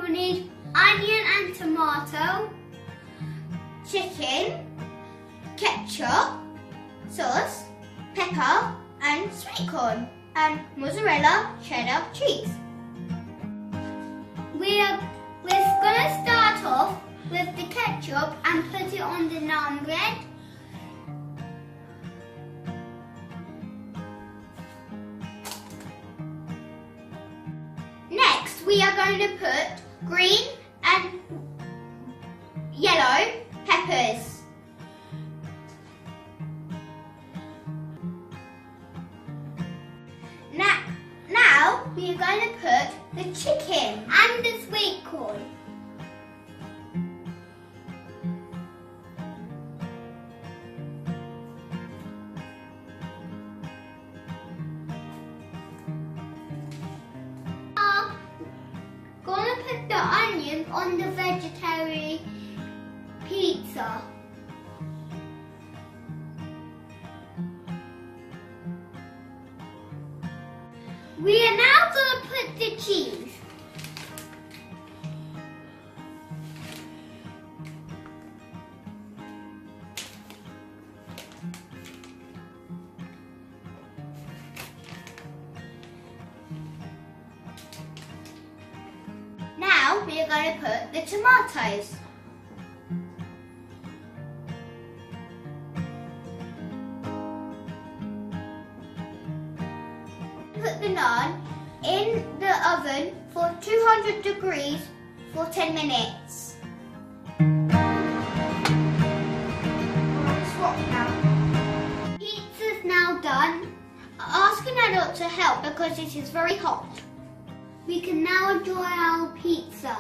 will need onion and tomato, chicken, ketchup, sauce, pepper and sweetcorn, and mozzarella cheddar cheese. We're going to start off with the ketchup and put it on the naan bread. Next, we are going to put green and yellow peppers. Now we are going to put the chicken and the sweet corn. Gonna put the onion on the vegetarian pizza. We are now going to put the cheese. Now we are going to put the tomatoes. Put the naan in the oven for 200 degrees for 10 minutes. Swap now. Pizza's now done. Ask an adult to help because it is very hot. We can now enjoy our pizza.